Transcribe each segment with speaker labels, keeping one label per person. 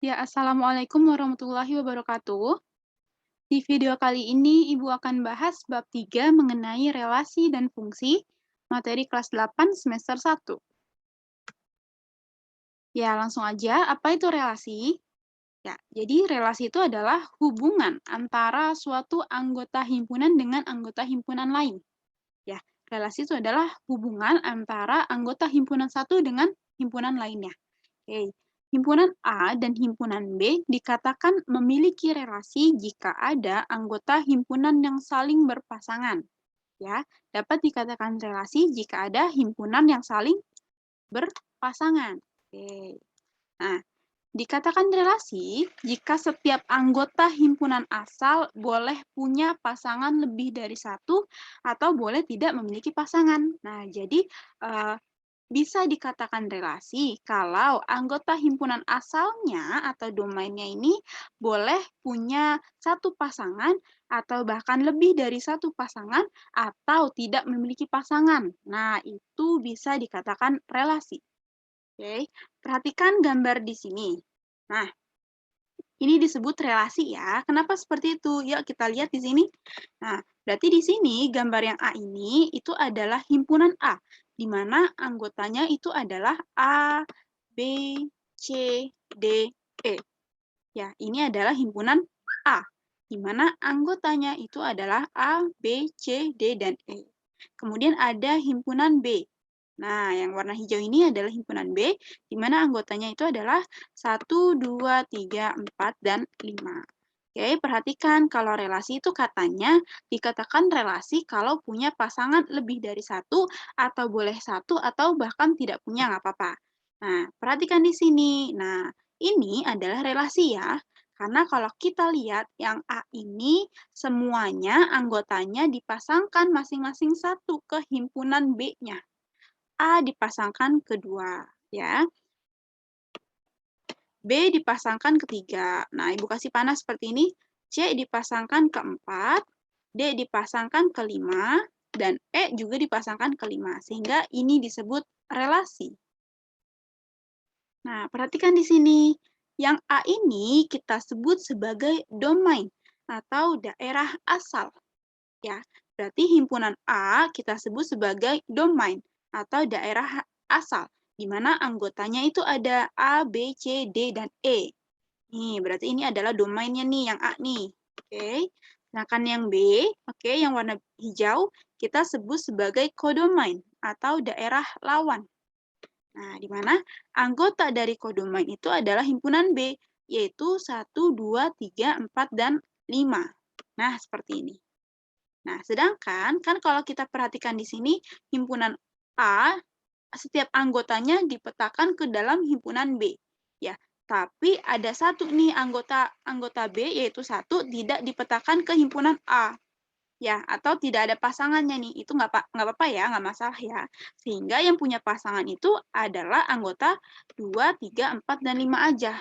Speaker 1: Ya, Assalamualaikum warahmatullahi wabarakatuh. Di video kali ini, Ibu akan bahas bab 3 mengenai relasi dan fungsi, materi kelas 8 semester 1. Ya, langsung aja, apa itu relasi? Ya, jadi relasi itu adalah hubungan antara suatu anggota himpunan dengan anggota himpunan lain. Ya, relasi itu adalah hubungan antara anggota himpunan satu dengan himpunan lainnya. Oke, himpunan A dan himpunan B dikatakan memiliki relasi jika ada anggota himpunan yang saling berpasangan. Ya, dapat dikatakan relasi jika ada himpunan yang saling berpasangan. Oke. Nah, dikatakan relasi jika setiap anggota himpunan asal boleh punya pasangan lebih dari satu atau boleh tidak memiliki pasangan. Nah, jadi bisa dikatakan relasi kalau anggota himpunan asalnya atau domainnya ini boleh punya satu pasangan atau bahkan lebih dari satu pasangan atau tidak memiliki pasangan. Nah, itu bisa dikatakan relasi. Oke, perhatikan gambar di sini. Nah, ini disebut relasi ya. Kenapa seperti itu? Yuk kita lihat di sini. Nah, berarti di sini gambar yang A ini itu adalah himpunan A, di mana anggotanya itu adalah A, B, C, D, E. Ya, ini adalah himpunan A, di mana anggotanya itu adalah A, B, C, D, dan E. Kemudian ada himpunan B. Nah, yang warna hijau ini adalah himpunan B, di mana anggotanya itu adalah 1, 2, 3, 4, dan 5. Oke, perhatikan kalau relasi itu katanya dikatakan relasi kalau punya pasangan lebih dari satu, atau boleh satu, atau bahkan tidak punya, nggak apa-apa. Nah, perhatikan di sini. Nah, ini adalah relasi ya. Karena kalau kita lihat yang A ini semuanya anggotanya dipasangkan masing-masing satu ke himpunan B-nya. A dipasangkan kedua, ya. B dipasangkan ketiga. Nah, Ibu kasih panah seperti ini. C dipasangkan keempat, D dipasangkan kelima, dan E juga dipasangkan kelima. Sehingga ini disebut relasi. Nah, perhatikan di sini. Yang A ini kita sebut sebagai domain atau daerah asal. Ya, berarti himpunan A kita sebut sebagai domain atau daerah asal, di mana anggotanya itu ada A, B, C, D, dan E. Nih, berarti ini adalah domainnya nih, yang A nih. Oke. Sedangkan yang B, oke, yang warna hijau, kita sebut sebagai kodomain atau daerah lawan. Nah, di mana anggota dari kodomain itu adalah himpunan B, yaitu 1, 2, 3, 4, dan 5. Nah, seperti ini. Nah, sedangkan kan kalau kita perhatikan di sini, himpunan A, setiap anggotanya dipetakan ke dalam himpunan B. Ya, tapi ada satu nih anggota B, yaitu satu, tidak dipetakan ke himpunan A. Ya, atau tidak ada pasangannya nih, itu nggak apa-apa ya, nggak masalah ya. Sehingga yang punya pasangan itu adalah anggota 2, 3, 4, dan 5 aja.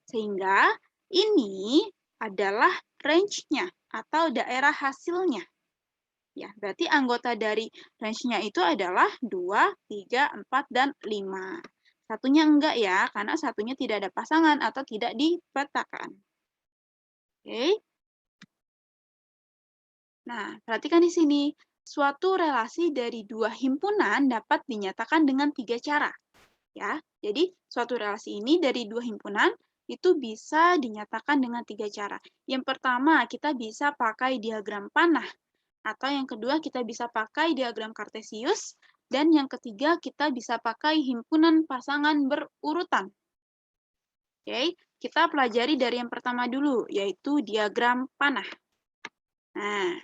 Speaker 1: Sehingga ini adalah range-nya atau daerah hasilnya. Ya, berarti anggota dari range-nya itu adalah 2, 3, 4, dan 5. Satunya enggak ya, karena satunya tidak ada pasangan atau tidak dipetakan. Oke. Nah, perhatikan di sini. Suatu relasi dari dua himpunan dapat dinyatakan dengan 3 cara. Ya, jadi suatu relasi ini dari dua himpunan itu bisa dinyatakan dengan 3 cara. Yang pertama, kita bisa pakai diagram panah. Atau yang kedua, kita bisa pakai diagram kartesius. Dan yang ketiga, kita bisa pakai himpunan pasangan berurutan. Oke, kita pelajari dari yang pertama dulu, yaitu diagram panah. Nah,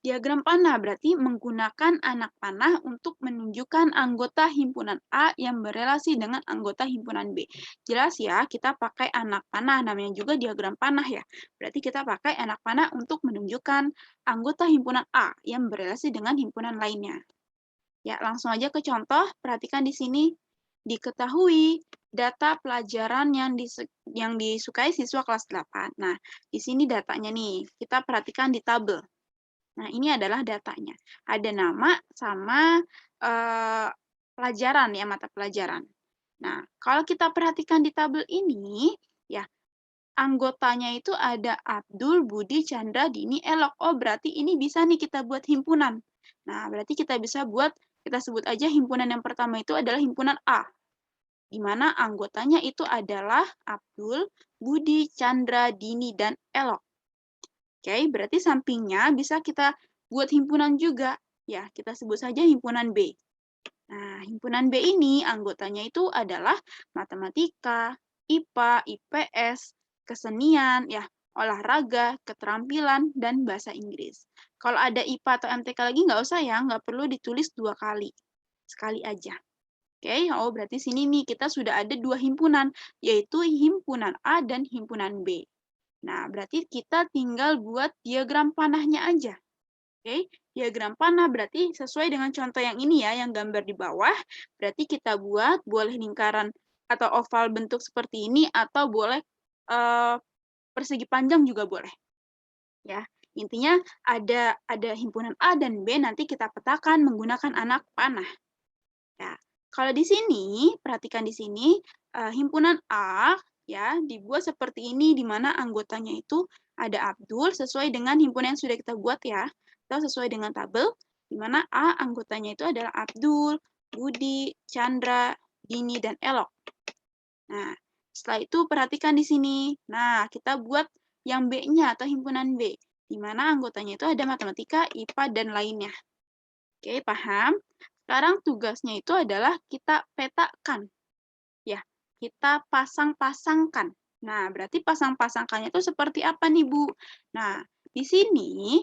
Speaker 1: diagram panah berarti menggunakan anak panah untuk menunjukkan anggota himpunan A yang berelasi dengan anggota himpunan B. Jelas ya, kita pakai anak panah, namanya juga diagram panah ya. Berarti kita pakai anak panah untuk menunjukkan anggota himpunan A yang berelasi dengan himpunan lainnya. Ya, langsung aja ke contoh, perhatikan di sini. Diketahui data pelajaran yang disukai siswa kelas 8. Nah, di sini datanya nih, kita perhatikan di tabel. Nah, ini adalah datanya. Ada nama sama pelajaran ya, mata pelajaran. Nah, kalau kita perhatikan di tabel ini, ya, anggotanya itu ada Abdul, Budi, Chandra, Dini, Elok. Oh, berarti ini bisa nih kita buat himpunan. Nah, berarti kita bisa buat, kita sebut aja himpunan yang pertama itu adalah himpunan A, di mana anggotanya itu adalah Abdul, Budi, Chandra, Dini, dan Elok. Oke, berarti sampingnya bisa kita buat himpunan juga. Ya, kita sebut saja himpunan B. Nah, himpunan B ini anggotanya itu adalah matematika, IPA, IPS, kesenian, ya, olahraga, keterampilan, dan bahasa Inggris. Kalau ada IPA atau MTK lagi nggak usah ya, nggak perlu ditulis 2 kali. Sekali aja. Oke, oh berarti sini nih kita sudah ada 2 himpunan, yaitu himpunan A dan himpunan B. Nah, berarti kita tinggal buat diagram panahnya aja. Oke, diagram panah berarti sesuai dengan contoh yang ini ya, yang gambar di bawah. Berarti kita buat boleh lingkaran atau oval bentuk seperti ini, atau boleh persegi panjang juga boleh. Ya, intinya ada himpunan A dan B, nanti kita petakan menggunakan anak panah. Ya, kalau di sini, perhatikan di sini, himpunan A ya dibuat seperti ini, di mana anggotanya itu ada Abdul sesuai dengan himpunan yang sudah kita buat ya, atau sesuai dengan tabel, di mana A anggotanya itu adalah Abdul, Budi, Chandra, Dini, dan Elok. Nah, setelah itu perhatikan di sini. Nah, kita buat yang B-nya atau himpunan B, di mana anggotanya itu ada matematika, IPA, dan lainnya. Oke, paham? Sekarang tugasnya itu adalah kita petakan. Ya, kita pasang-pasangkan. Nah, berarti pasang-pasangkannya itu seperti apa nih, Bu? Nah, di sini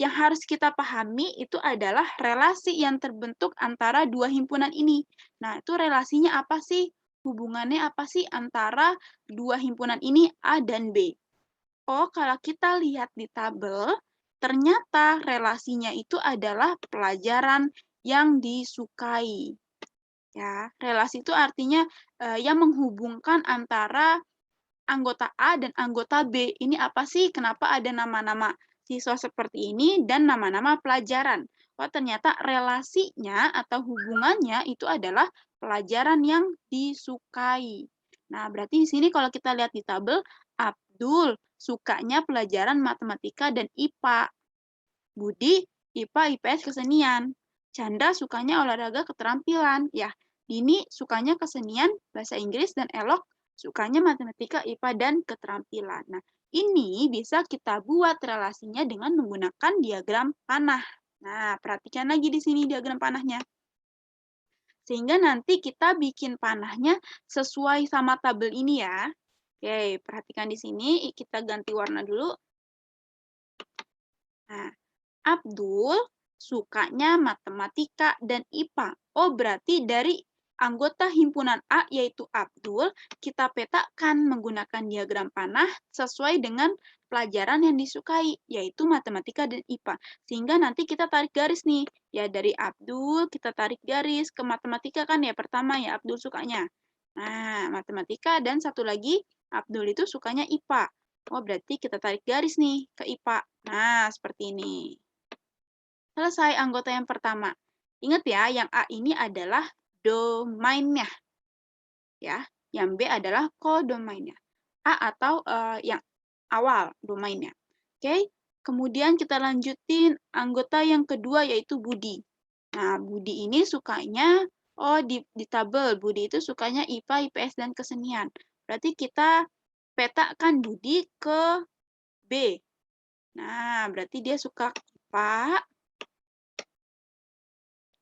Speaker 1: yang harus kita pahami itu adalah relasi yang terbentuk antara dua himpunan ini. Nah, itu relasinya apa sih? Hubungannya apa sih antara dua himpunan ini, A dan B? Oh, kalau kita lihat di tabel, ternyata relasinya itu adalah pelajaran yang disukai. Ya, relasi itu artinya yang menghubungkan antara anggota A dan anggota B. Ini apa sih? Kenapa ada nama-nama siswa seperti ini dan nama-nama pelajaran? Oh, ternyata relasinya atau hubungannya itu adalah pelajaran yang disukai. Nah, berarti di sini kalau kita lihat di tabel, Abdul sukanya pelajaran matematika dan IPA. Budi, IPA, IPS, kesenian. Chandra sukanya olahraga keterampilan. Ya, Dini sukanya kesenian, bahasa Inggris, dan Elok sukanya matematika, IPA, dan keterampilan. Nah, ini bisa kita buat relasinya dengan menggunakan diagram panah. Nah, perhatikan lagi di sini diagram panahnya. Sehingga nanti kita bikin panahnya sesuai sama tabel ini ya. Oke, perhatikan di sini, kita ganti warna dulu. Nah, Abdul sukanya matematika dan IPA. Oh, berarti dari anggota himpunan A, yaitu Abdul, kita petakan menggunakan diagram panah sesuai dengan pelajaran yang disukai, yaitu matematika dan IPA. Sehingga nanti kita tarik garis nih. Ya, dari Abdul kita tarik garis ke matematika kan ya, pertama ya Abdul sukanya. Nah, matematika, dan satu lagi Abdul itu sukanya IPA. Oh, berarti kita tarik garis nih ke IPA. Nah, seperti ini. Selesai anggota yang pertama. Ingat ya, yang A ini adalah domainnya. Ya, yang B adalah kodomainnya. A atau yang awal domainnya. Oke, kemudian kita lanjutin anggota yang kedua yaitu Budi. Nah, Budi ini sukanya, di tabel, Budi itu sukanya IPA, IPS, dan kesenian. Berarti kita petakan Budi ke B. Nah, berarti dia suka IPA,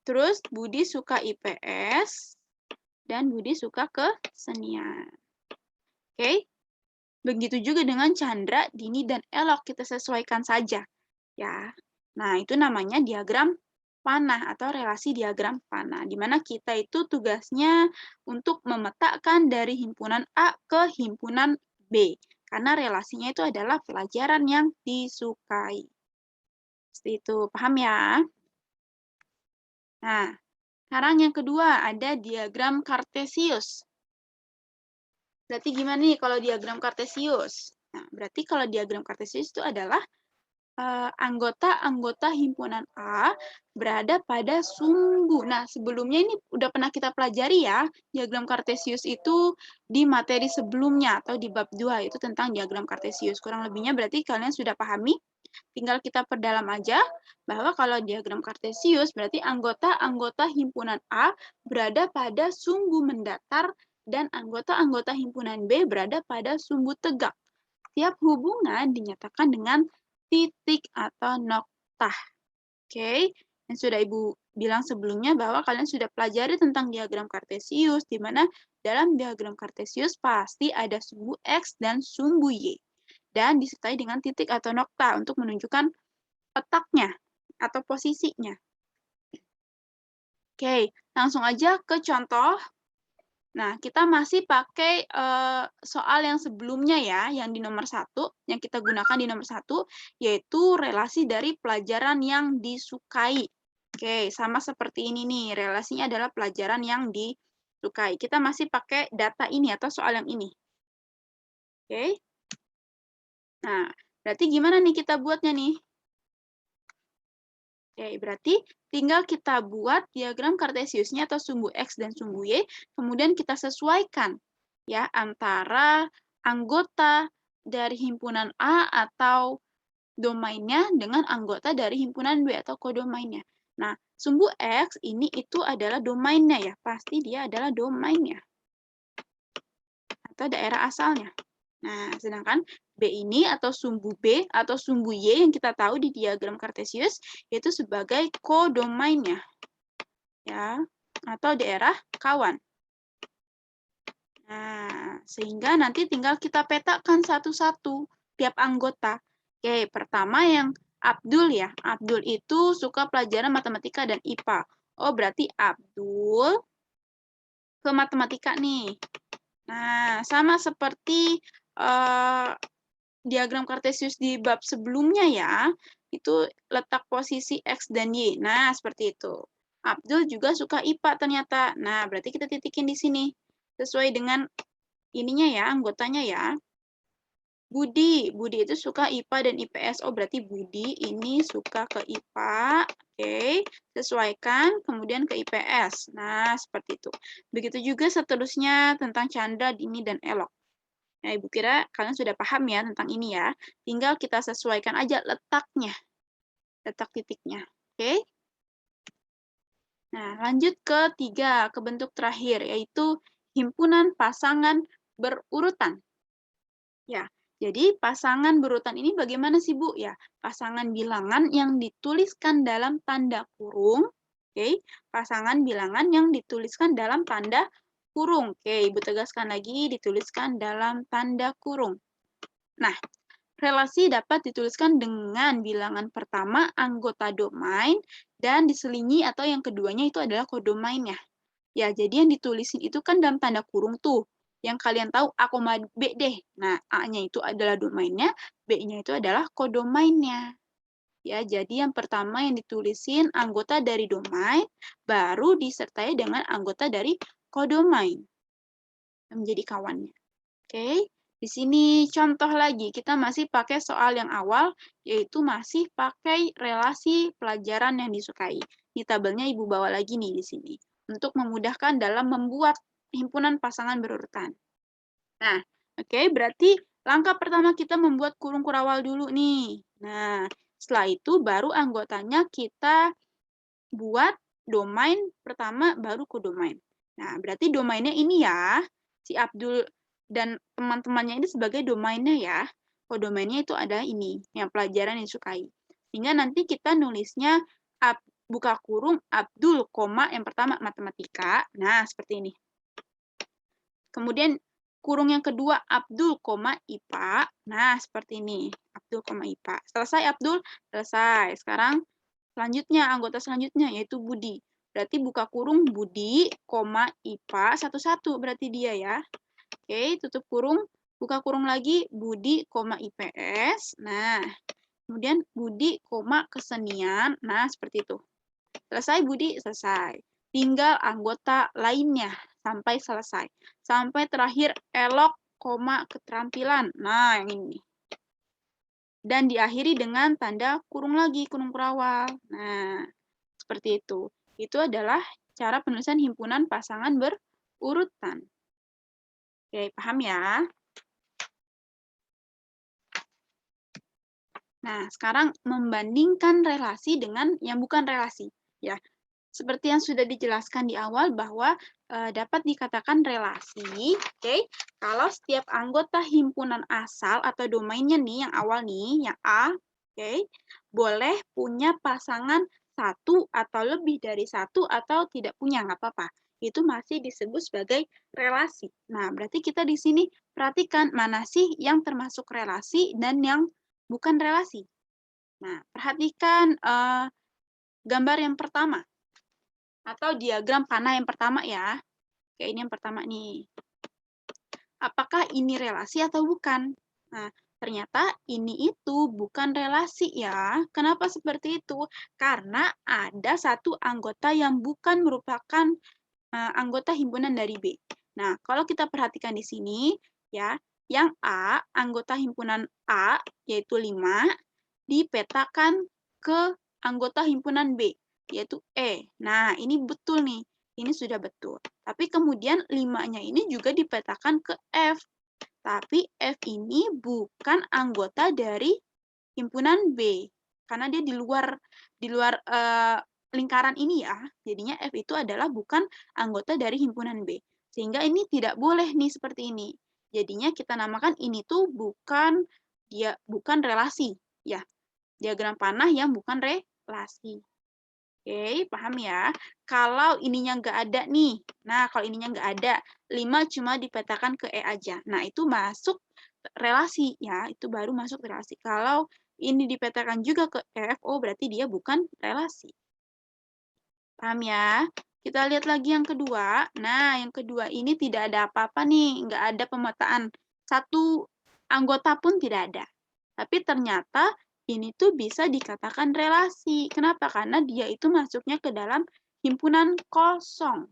Speaker 1: terus Budi suka IPS, dan Budi suka kesenian. Oke, begitu juga dengan Chandra, Dini, dan Elok. Kita sesuaikan saja. Ya. Nah, itu namanya diagram panah atau relasi diagram panah, di mana kita itu tugasnya untuk memetakan dari himpunan A ke himpunan B, karena relasinya itu adalah pelajaran yang disukai. Seperti itu, paham ya? Nah, sekarang yang kedua ada diagram kartesius. Berarti gimana nih kalau diagram kartesius? Nah, berarti kalau diagram kartesius itu adalah anggota-anggota himpunan A berada pada sumbu. Nah, sebelumnya ini udah pernah kita pelajari ya, diagram kartesius itu di materi sebelumnya atau di bab 2 itu tentang diagram kartesius. Kurang lebihnya berarti kalian sudah pahami, tinggal kita perdalam aja bahwa kalau diagram kartesius berarti anggota-anggota himpunan A berada pada sumbu mendatar dan anggota-anggota himpunan B berada pada sumbu tegak. Tiap hubungan dinyatakan dengan titik atau noktah. Oke, yang sudah Ibu bilang sebelumnya bahwa kalian sudah pelajari tentang diagram kartesius, di mana dalam diagram kartesius pasti ada sumbu X dan sumbu Y. Dan disertai dengan titik atau nokta untuk menunjukkan letaknya atau posisinya. Oke, langsung aja ke contoh. Nah, kita masih pakai soal yang sebelumnya ya, yang di nomor 1, yang kita gunakan di nomor 1, yaitu relasi dari pelajaran yang disukai. Oke, sama seperti ini nih, relasinya adalah pelajaran yang disukai. Kita masih pakai data ini atau soal yang ini. Oke. Nah, berarti gimana nih kita buatnya nih? Oke, berarti tinggal kita buat diagram kartesiusnya atau sumbu X dan sumbu Y, kemudian kita sesuaikan ya antara anggota dari himpunan A atau domainnya dengan anggota dari himpunan B atau kodomainnya. Nah, sumbu X ini itu adalah domainnya ya, pasti dia adalah domainnya atau daerah asalnya. Nah, sedangkan B ini atau sumbu B atau sumbu Y yang kita tahu di diagram kartesius yaitu sebagai kodomainnya. Ya, atau daerah kawan. Nah, sehingga nanti tinggal kita petakan satu-satu tiap anggota. Oke, pertama yang Abdul ya. Abdul itu suka pelajaran matematika dan IPA. Oh, berarti Abdul ke matematika nih. Nah, sama seperti diagram kartesius di bab sebelumnya ya, itu letak posisi X dan Y. Nah, seperti itu. Abdul juga suka IPA ternyata. Nah, berarti kita titikin di sini. Sesuai dengan ininya ya, anggotanya ya. Budi itu suka IPA dan IPS. Oh, berarti Budi ini suka ke IPA. Oke, sesuaikan, kemudian ke IPS. Nah, seperti itu. Begitu juga seterusnya tentang Chandra, Dini, dan Elok. Nah, Ibu kira kalian sudah paham ya tentang ini ya. Tinggal kita sesuaikan aja letaknya, letak titiknya. Oke? Nah, lanjut ke 3, ke bentuk terakhir, yaitu himpunan pasangan berurutan. Ya, jadi pasangan berurutan ini bagaimana sih, Bu? Ya, pasangan bilangan yang dituliskan dalam tanda kurung. Oke, pasangan bilangan yang dituliskan dalam tanda kurung. Oke, Ibu tegaskan lagi, dituliskan dalam tanda kurung. Nah, relasi dapat dituliskan dengan bilangan pertama anggota domain dan diselingi atau yang keduanya itu adalah kodomainnya. Ya, jadi yang ditulisin itu kan dalam tanda kurung tuh. Yang kalian tahu A, B deh. Nah, A-nya itu adalah domainnya, B-nya itu adalah kodomainnya. Ya, jadi yang pertama yang ditulisin anggota dari domain, baru disertai dengan anggota dari kodomain. Menjadi kawannya. Oke, di sini contoh lagi, kita masih pakai soal yang awal, yaitu masih pakai relasi pelajaran yang disukai. Di tabelnya Ibu bawa lagi nih di sini, untuk memudahkan dalam membuat himpunan pasangan berurutan. Nah, oke, berarti langkah pertama kita membuat kurung kurawal dulu nih. Nah, setelah itu baru anggotanya kita buat domain pertama, baru kodomain. Nah, berarti domainnya ini ya, si Abdul dan teman-temannya ini sebagai domainnya ya. Kodomainnya itu ada ini, yang pelajaran yang disukai. Sehingga nanti kita nulisnya buka kurung Abdul, yang pertama matematika. Nah, seperti ini. Kemudian kurung yang kedua Abdul, IPA. Nah, seperti ini. Abdul, IPA. Selesai Abdul? Selesai. Sekarang selanjutnya, anggota selanjutnya yaitu Budi. Berarti buka kurung Budi, IPA, satu-satu berarti dia ya. Oke, tutup kurung, buka kurung lagi Budi, IPS. Nah, kemudian Budi, kesenian. Nah, seperti itu. Selesai Budi, selesai. Tinggal anggota lainnya sampai selesai. Sampai terakhir Elok, keterampilan. Nah, yang ini. dan diakhiri dengan tanda kurung lagi, kurung perawal. Nah, seperti itu. Itu adalah cara penulisan himpunan pasangan berurutan. Oke, paham ya? Nah, sekarang membandingkan relasi dengan yang bukan relasi. Ya, seperti yang sudah dijelaskan di awal bahwa dapat dikatakan relasi, oke, kalau setiap anggota himpunan asal atau domainnya nih, yang awal nih, yang A, oke, boleh punya pasangan satu atau lebih dari satu atau tidak punya, nggak apa-apa. Itu masih disebut sebagai relasi. Nah, berarti kita di sini perhatikan mana sih yang termasuk relasi dan yang bukan relasi. Nah, perhatikan gambar yang pertama atau diagram panah yang pertama ya. Kayak ini yang pertama nih. Apakah ini relasi atau bukan? Nah, ternyata ini itu bukan relasi ya. Kenapa seperti itu? Karena ada satu anggota yang bukan merupakan anggota himpunan dari B. Nah, kalau kita perhatikan di sini ya, yang A, anggota himpunan A yaitu 5 dipetakan ke anggota himpunan B yaitu E. Nah, ini betul nih. Ini sudah betul. Tapi kemudian 5-nya ini juga dipetakan ke F. Tapi F ini bukan anggota dari himpunan B. Karena dia di luar lingkaran ini ya. Jadinya F itu adalah bukan anggota dari himpunan B. Sehingga ini tidak boleh nih seperti ini. Jadinya kita namakan ini tuh bukan relasi ya. Diagram panah yang bukan relasi. Oke, paham ya? Kalau ininya nggak ada nih, nah kalau ininya nggak ada, 5 cuma dipetakan ke E aja. Nah, itu masuk relasi ya, itu baru masuk relasi. Kalau ini dipetakan juga ke F, oh berarti dia bukan relasi. Paham ya? Kita lihat lagi yang kedua. Nah, yang kedua ini tidak ada apa-apa nih, nggak ada pemetaan. Satu anggota pun tidak ada. Tapi ternyata ini tuh bisa dikatakan relasi. Kenapa? Karena dia itu masuknya ke dalam himpunan kosong.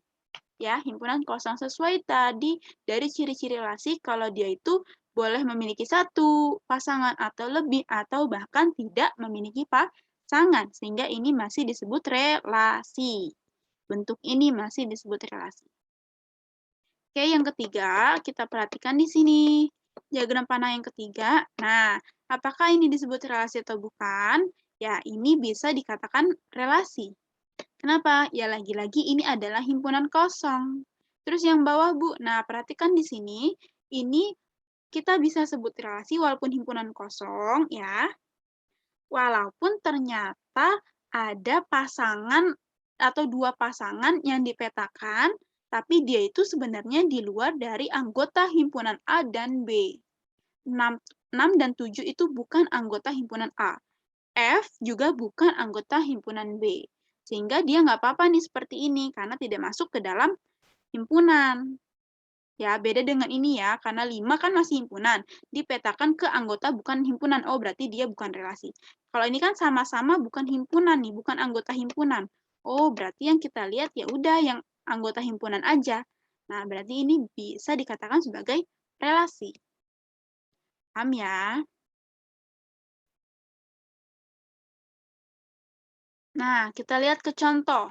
Speaker 1: Ya, himpunan kosong sesuai tadi dari ciri-ciri relasi kalau dia itu boleh memiliki satu pasangan atau lebih atau bahkan tidak memiliki pasangan. Sehingga ini masih disebut relasi. Bentuk ini masih disebut relasi. Oke, yang ketiga kita perhatikan di sini. Diagram panah yang ketiga. Nah, apakah ini disebut relasi atau bukan? Ya, ini bisa dikatakan relasi. Kenapa? Ya, lagi-lagi ini adalah himpunan kosong. Terus yang bawah, Bu. Nah, perhatikan di sini. Ini kita bisa sebut relasi walaupun himpunan kosong, ya. Walaupun ternyata ada pasangan atau dua pasangan yang dipetakan, tapi dia itu sebenarnya di luar dari anggota himpunan A dan B. 6 dan 7 itu bukan anggota himpunan A. F juga bukan anggota himpunan B. Sehingga dia nggak apa-apa nih seperti ini, karena tidak masuk ke dalam himpunan. Ya, beda dengan ini ya, karena 5 kan masih himpunan. Dipetakan ke anggota bukan himpunan. Oh, berarti dia bukan relasi. Kalau ini kan sama-sama bukan himpunan nih, bukan anggota himpunan. Oh, berarti yang kita lihat ya udah yang anggota himpunan aja. Nah, berarti ini bisa dikatakan sebagai relasi. Paham ya? Nah, kita lihat ke contoh.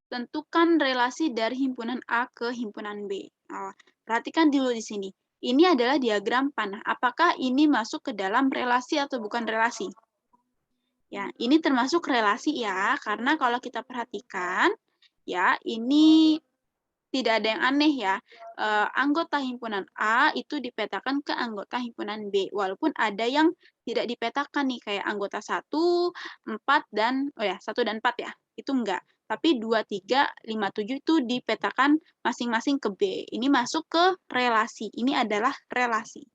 Speaker 1: Tentukan relasi dari himpunan A ke himpunan B. Nah, perhatikan dulu di sini. Ini adalah diagram panah. Apakah ini masuk ke dalam relasi atau bukan relasi? Ya, ini termasuk relasi ya, karena kalau kita perhatikan, ya, ini tidak ada yang aneh ya. Anggota himpunan A itu dipetakan ke anggota himpunan B. Walaupun ada yang tidak dipetakan nih, kayak anggota 1, 4, dan, 1 dan 4 ya. Itu enggak. Tapi 2, 3, 5, 7 itu dipetakan masing-masing ke B. Ini masuk ke relasi. Ini adalah relasi.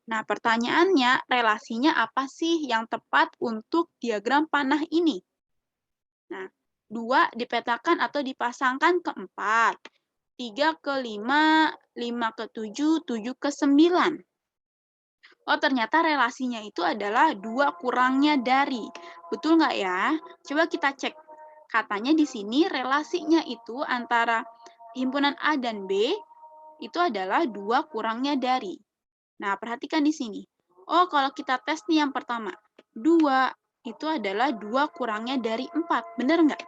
Speaker 1: Nah, pertanyaannya, relasinya apa sih yang tepat untuk diagram panah ini? Nah, 2 dipetakan atau dipasangkan ke 4. 3 ke 5, 5 ke 7, 7 ke 9. Oh, ternyata relasinya itu adalah 2 kurangnya dari. Betul nggak ya? Coba kita cek. Katanya di sini relasinya itu antara himpunan A dan B itu adalah 2 kurangnya dari. Nah, perhatikan di sini. Oh, kalau kita tes nih yang pertama. 2 itu adalah 2 kurangnya dari 4. Benar nggak?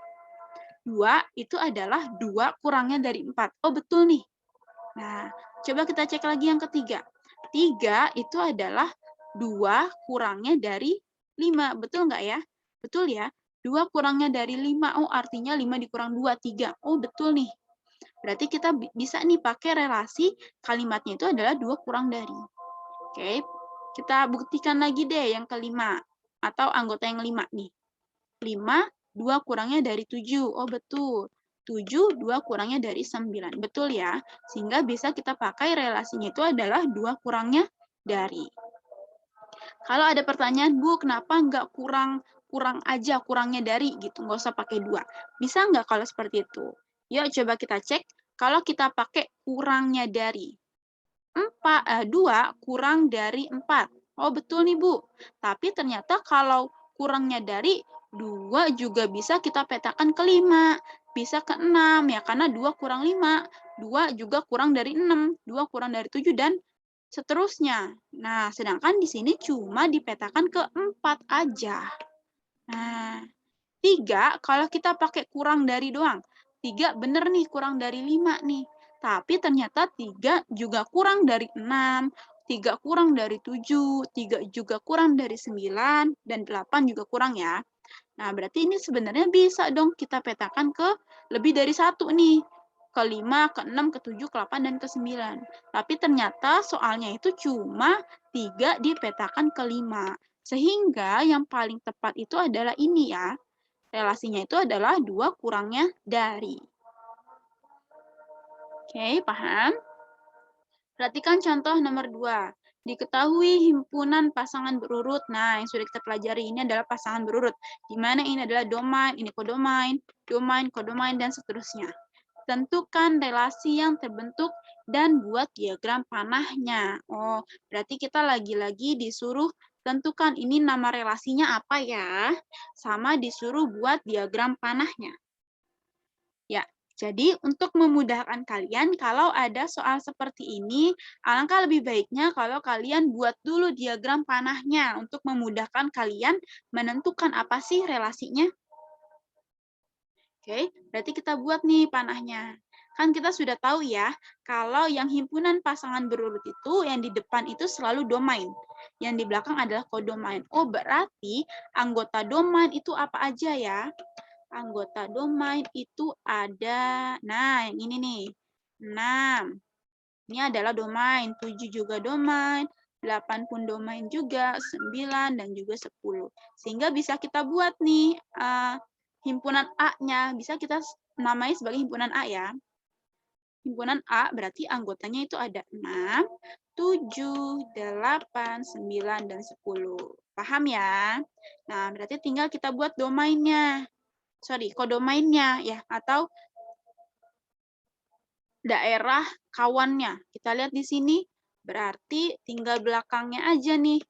Speaker 1: 2 itu adalah 2 kurangnya dari 4. Oh, betul nih. Nah, coba kita cek lagi yang ketiga. 3 itu adalah 2 kurangnya dari 5. Betul nggak ya? Betul ya? 2 kurangnya dari 5. Oh, artinya 5 dikurang 2, 3. Oh, betul nih. Berarti kita bisa nih pakai relasi kalimatnya itu adalah 2 kurang dari. Oke, kita buktikan lagi deh yang kelima. Atau anggota yang 5 nih. 5, 2 kurangnya dari 7. Oh, betul. 7, 2 kurangnya dari 9. Betul ya? Sehingga bisa kita pakai relasinya itu adalah 2 kurangnya dari. Kalau ada pertanyaan, Bu, kenapa nggak kurang aja, kurangnya dari gitu, nggak usah pakai 2. Bisa nggak kalau seperti itu? Yuk coba kita cek. Kalau kita pakai kurangnya dari 2 kurang dari 4. Oh, betul nih, Bu. Tapi ternyata kalau kurangnya dari 2 juga bisa kita petakan ke 5. Bisa ke 6 ya, karena 2 kurang 5. 2 juga kurang dari 6. 2 kurang dari 7 dan seterusnya. Nah, sedangkan di sini cuma dipetakan ke 4 aja. Nah, 3 kalau kita pakai kurang dari doang. 3 bener nih kurang dari 5 nih. Tapi ternyata 3 juga kurang dari 6, 3 kurang dari 7, 3 juga kurang dari 9, dan 8 juga kurang ya. Nah, berarti ini sebenarnya bisa dong kita petakan ke lebih dari 1 nih. Ke 5, ke 6, ke 7, ke 8, dan ke 9. Tapi ternyata soalnya itu cuma 3 dipetakan ke 5. Sehingga yang paling tepat itu adalah ini ya. Relasinya itu adalah 2 kurangnya dari. Oke, paham? Perhatikan contoh nomor 2. Diketahui himpunan pasangan berurut. Nah, yang sudah kita pelajari ini adalah pasangan berurut. Di mana ini adalah domain, ini kodomain, domain, kodomain, dan seterusnya. Tentukan relasi yang terbentuk dan buat diagram panahnya. Oh, berarti kita lagi-lagi disuruh tentukan ini nama relasinya apa ya, sama disuruh buat diagram panahnya. Ya, jadi untuk memudahkan kalian, kalau ada soal seperti ini, alangkah lebih baiknya kalau kalian buat dulu diagram panahnya untuk memudahkan kalian menentukan apa sih relasinya. Oke, berarti kita buat nih panahnya. Kan kita sudah tahu ya, kalau yang himpunan pasangan berurut itu, yang di depan itu selalu domain. Yang di belakang adalah kodomain. Oh, berarti anggota domain itu apa aja ya? Anggota domain itu ada, nah yang ini nih, 6. Ini adalah domain, 7 juga domain, 8 pun domain juga, 9 dan juga 10. Sehingga bisa kita buat nih himpunan A-nya, bisa kita namai sebagai himpunan A ya. Himpunan A berarti anggotanya itu ada 6, 7, 8, 9, dan 10. Paham ya? Nah, berarti tinggal kita buat domainnya. Kodomainnya ya, atau daerah kawannya. Kita lihat di sini, berarti tinggal belakangnya aja nih.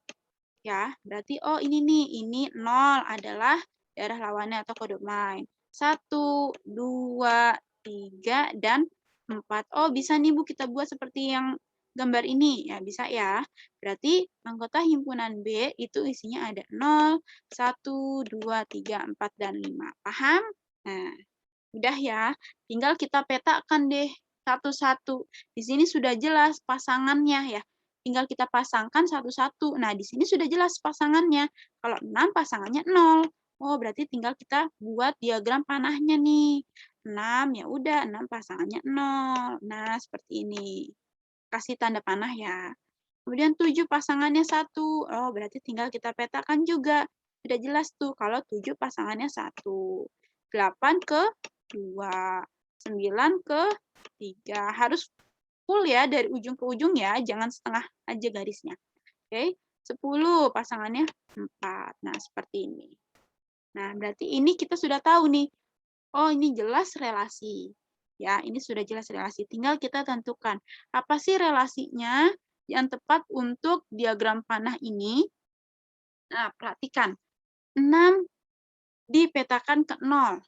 Speaker 1: Ya, berarti oh ini nih, ini 0 adalah daerah lawannya atau kodomain. 1, 2, 3, dan 4. Oh, bisa nih Bu kita buat seperti yang gambar ini. Ya, bisa ya. Berarti anggota himpunan B itu isinya ada 0, 1, 2, 3, 4, dan 5. Paham? Nah, udah ya. Tinggal kita petakan deh satu-satu. Di sini sudah jelas pasangannya ya. Tinggal kita pasangkan satu-satu. Nah, di sini sudah jelas pasangannya. Kalau 6 pasangannya 0. Oh, berarti tinggal kita buat diagram panahnya nih. 6 ya udah 6 pasangannya 0. Nah, seperti ini. Kasih tanda panah ya. Kemudian 7 pasangannya 1. Oh, berarti tinggal kita petakan juga. Sudah jelas tuh kalau 7 pasangannya 1. 8 ke 2. 9 ke 3. Harus full ya dari ujung ke ujung ya, jangan setengah aja garisnya. Oke, 10 pasangannya 4. Nah, seperti ini. Nah, berarti ini kita sudah tahu nih. Oh, ini jelas relasi. Ya, ini sudah jelas relasi. Tinggal kita tentukan apa sih relasinya yang tepat untuk diagram panah ini. Nah, perhatikan. 6 dipetakan ke 0.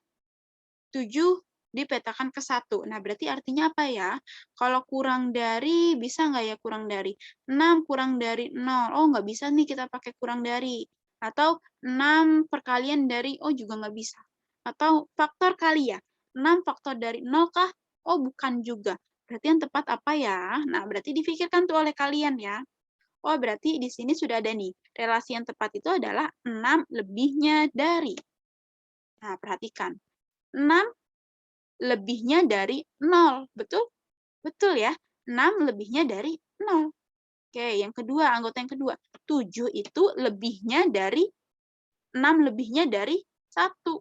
Speaker 1: 7 dipetakan ke 1. Nah, berarti artinya apa ya? Kalau kurang dari, bisa nggak ya kurang dari? 6 kurang dari 0. Oh, nggak bisa nih kita pakai kurang dari. Atau 6 perkalian dari, oh juga nggak bisa. Atau faktor kali ya? 6 faktor dari 0 kah? Oh, bukan juga. Berarti yang tepat apa ya? Nah, berarti difikirkan tuh oleh kalian ya. Oh, berarti di sini sudah ada nih. Relasi yang tepat itu adalah 6 lebihnya dari. Nah, perhatikan. 6 lebihnya dari 0. Betul? Betul ya. 6 lebihnya dari 0. Oke, yang kedua, anggota yang kedua. 7 itu lebihnya dari 6 lebihnya dari 1.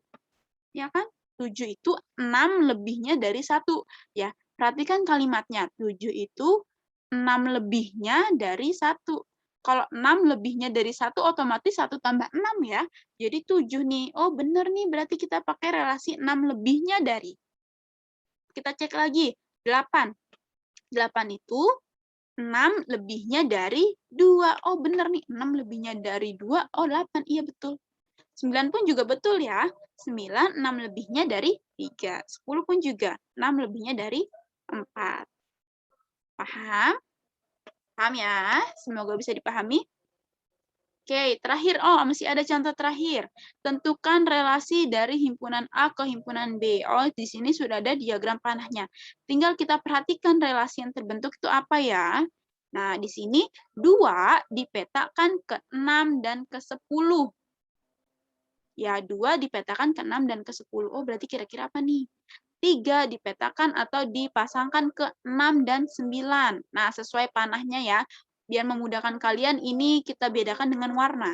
Speaker 1: Ya kan? 7 itu 6 lebihnya dari 1. Ya, perhatikan kalimatnya. 7 itu 6 lebihnya dari 1. Kalau 6 lebihnya dari 1, otomatis 1 tambah 6 ya. Jadi 7 nih. Oh, benar nih. Berarti kita pakai relasi 6 lebihnya dari. Kita cek lagi. 8. 8 itu 6 lebihnya dari 2. Oh, benar nih. 6 lebihnya dari 2. Oh, 8. Iya, betul. 9 pun juga betul ya. 9, 6 lebihnya dari 3. 10 pun juga. 6 lebihnya dari 4. Paham? Paham ya? Semoga bisa dipahami. Oke, terakhir. Oh, masih ada contoh terakhir. Tentukan relasi dari himpunan A ke himpunan B. Oh, di sini sudah ada diagram panahnya. Tinggal kita perhatikan relasi yang terbentuk itu apa ya. Nah, di sini 2 dipetakan ke 6 dan ke 10. Ya, 2 dipetakan ke 6 dan ke 10. Oh, berarti kira-kira apa nih? 3 dipetakan atau dipasangkan ke 6 dan 9. Nah, sesuai panahnya ya. Biar memudahkan kalian, ini kita bedakan dengan warna.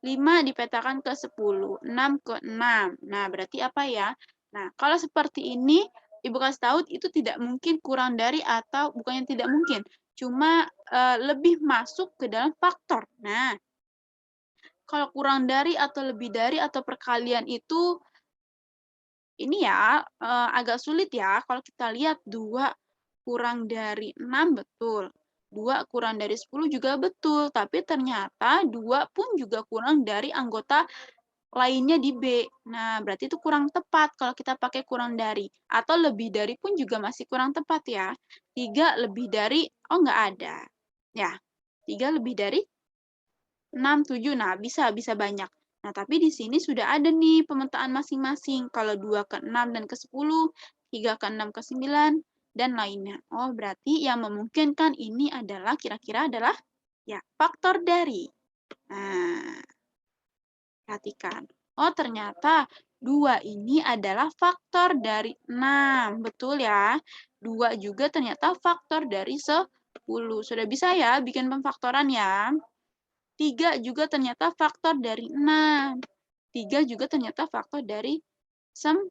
Speaker 1: 5 dipetakan ke 10, 6 ke 6. Nah, berarti apa ya? Nah, kalau seperti ini, Ibu kasih tahu itu tidak mungkin kurang dari atau bukannya tidak mungkin. Cuma lebih masuk ke dalam faktor. Nah, kalau kurang dari atau lebih dari atau perkalian itu ini ya agak sulit ya. Kalau kita lihat 2 kurang dari 6 betul. 2 kurang dari 10 juga betul. Tapi ternyata 2 pun juga kurang dari anggota lainnya di B. Nah, berarti itu kurang tepat kalau kita pakai kurang dari. Atau lebih dari pun juga masih kurang tepat ya. 3 lebih dari, oh nggak ada. Ya, 3 lebih dari 6, 7. Nah, bisa banyak. Nah, tapi di sini sudah ada nih pemetaan masing-masing. Kalau 2 ke 6 dan ke 10, 3 ke 6 ke 9, dan lainnya. Oh, berarti yang memungkinkan ini adalah kira-kira adalah ya faktor dari. Nah, perhatikan. Oh, ternyata 2 ini adalah faktor dari 6. Betul ya? 2 juga ternyata faktor dari 10. Sudah bisa ya bikin pemfaktoran ya? 3 juga ternyata faktor dari 6. 3 juga ternyata faktor dari 9.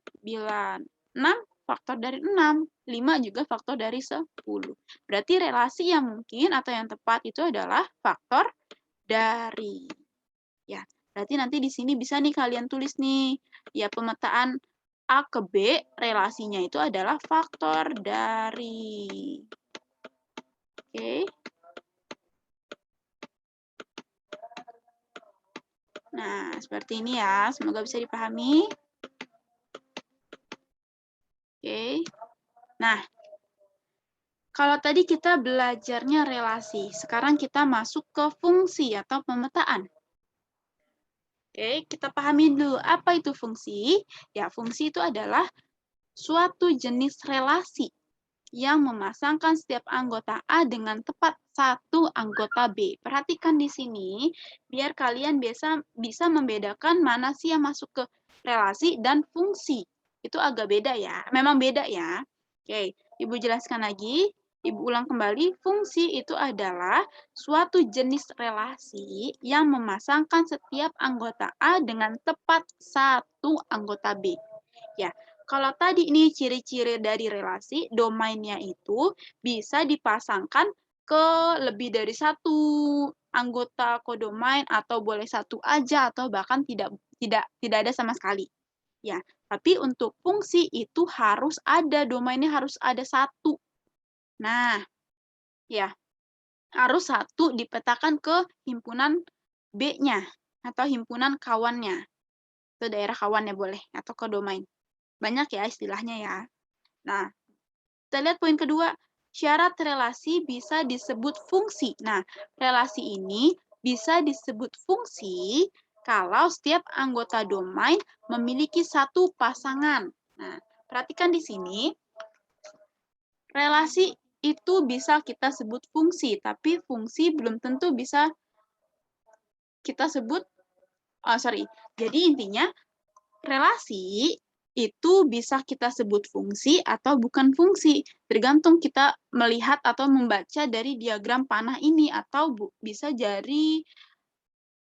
Speaker 1: 6 faktor dari 6. 5 juga faktor dari 10. Berarti relasi yang mungkin atau yang tepat itu adalah faktor dari. Ya, berarti nanti di sini bisa nih kalian tulis nih. Ya, pemetaan A ke B, relasinya itu adalah faktor dari. Oke. Nah, seperti ini ya. Semoga bisa dipahami. Oke. Nah, kalau tadi kita belajarnya relasi, sekarang kita masuk ke fungsi atau pemetaan. Oke, kita pahami dulu apa itu fungsi. Ya, fungsi itu adalah suatu jenis relasi yang memasangkan setiap anggota A dengan tepat satu anggota B. Perhatikan di sini, biar kalian bisa membedakan mana sih yang masuk ke relasi dan fungsi. Itu agak beda ya, memang beda ya. Oke, Ibu jelaskan lagi. Ibu ulang kembali, fungsi itu adalah suatu jenis relasi yang memasangkan setiap anggota A dengan tepat satu anggota B. Ya, kalau tadi ini ciri-ciri dari relasi, domainnya itu bisa dipasangkan ke lebih dari satu anggota kodomain atau boleh satu aja atau bahkan tidak ada sama sekali. Ya, tapi untuk fungsi itu harus ada domainnya harus ada satu. Nah, ya, harus satu dipetakan ke himpunan B-nya atau himpunan kawannya. Ke daerah kawannya boleh atau ke domain. Banyak ya istilahnya ya. Nah, kita lihat poin kedua, syarat relasi bisa disebut fungsi. Nah, relasi ini bisa disebut fungsi kalau setiap anggota domain memiliki satu pasangan. Nah, perhatikan di sini, relasi itu bisa kita sebut fungsi, tapi fungsi belum tentu bisa kita sebut, jadi intinya relasi itu bisa kita sebut fungsi atau bukan fungsi, tergantung kita melihat atau membaca dari diagram panah ini, atau bisa dari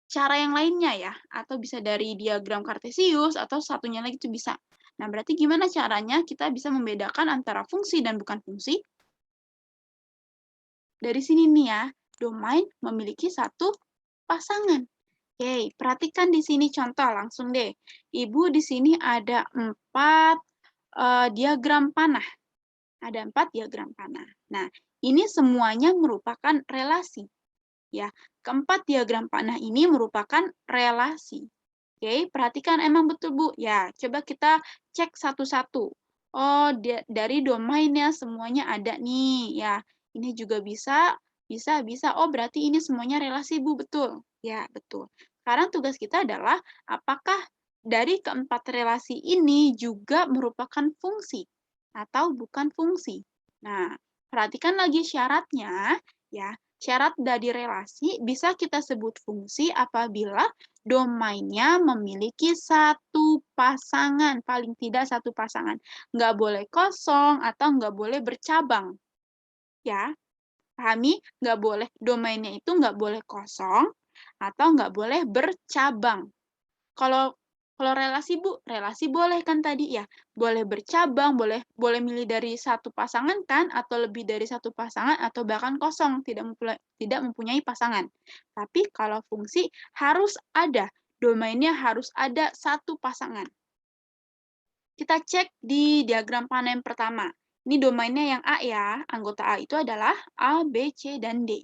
Speaker 1: cara yang lainnya ya, atau bisa dari diagram kartesius, atau satunya lagi itu bisa. Nah, berarti gimana caranya kita bisa membedakan antara fungsi dan bukan fungsi? Dari sini nih ya, domain memiliki satu pasangan. Oke, perhatikan di sini contoh langsung deh. Ibu di sini ada 4 diagram panah. Ada 4 diagram panah. Nah, ini semuanya merupakan relasi. Ya, keempat diagram panah ini merupakan relasi. Oke, perhatikan emang betul Bu. Ya, coba kita cek satu-satu. Oh, dari domainnya semuanya ada nih. Ya, ini juga bisa, bisa. Oh, berarti ini semuanya relasi Bu, betul. Ya, betul. Sekarang tugas kita adalah apakah dari keempat relasi ini juga merupakan fungsi atau bukan fungsi. Nah, perhatikan lagi syaratnya. Ya, syarat dari relasi bisa kita sebut fungsi apabila domainnya memiliki satu pasangan, paling tidak satu pasangan. Nggak boleh kosong atau nggak boleh bercabang. Ya, pahami? Nggak boleh, domainnya itu nggak boleh kosong atau nggak boleh bercabang. Kalau relasi Bu, relasi boleh kan tadi ya, boleh bercabang, boleh milih dari satu pasangan kan, atau lebih dari satu pasangan, atau bahkan kosong, tidak mempunyai pasangan. Tapi kalau fungsi harus ada, domainnya harus ada satu pasangan. Kita cek di diagram panah yang pertama. Ini domainnya yang A ya, anggota A itu adalah A, B, C, dan D.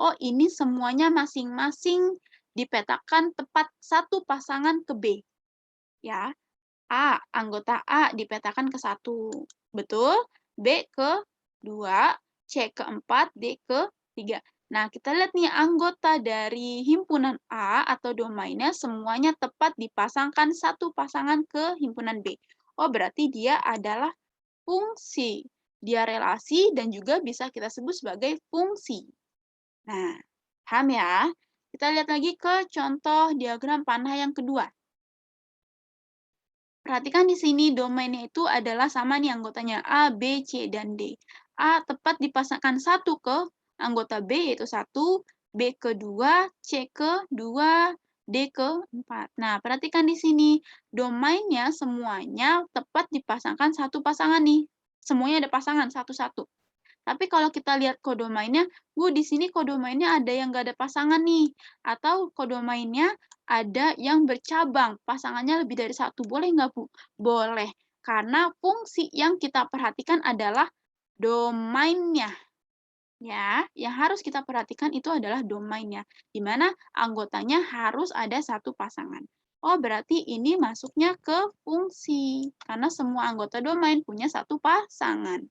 Speaker 1: Oh, ini semuanya masing-masing dipetakan tepat satu pasangan ke B. Ya, A, anggota A dipetakan ke 1. Betul? B ke 2, C ke 4, D ke 3. Nah, kita lihat nih anggota dari himpunan A atau domainnya semuanya tepat dipasangkan satu pasangan ke himpunan B. Oh, berarti dia adalah fungsi. Dia relasi dan juga bisa kita sebut sebagai fungsi. Nah, paham ya? Kita lihat lagi ke contoh diagram panah yang kedua. Perhatikan di sini domainnya itu adalah sama nih anggotanya A, B, C, dan D. A tepat dipasangkan 1 ke anggota B yaitu 1, B ke 2, C ke 2, D ke 4. Nah, perhatikan di sini domainnya semuanya tepat dipasangkan satu pasangan nih. Semuanya ada pasangan satu-satu. Tapi kalau kita lihat kodomainnya, Bu, di sini kodomainnya ada yang nggak ada pasangan nih. Atau kodomainnya ada yang bercabang, pasangannya lebih dari satu. Boleh nggak, Bu? Boleh. Karena fungsi yang kita perhatikan adalah domainnya. Ya, yang harus kita perhatikan itu adalah domainnya, di mana anggotanya harus ada satu pasangan. Oh, berarti ini masuknya ke fungsi, karena semua anggota domain punya satu pasangan.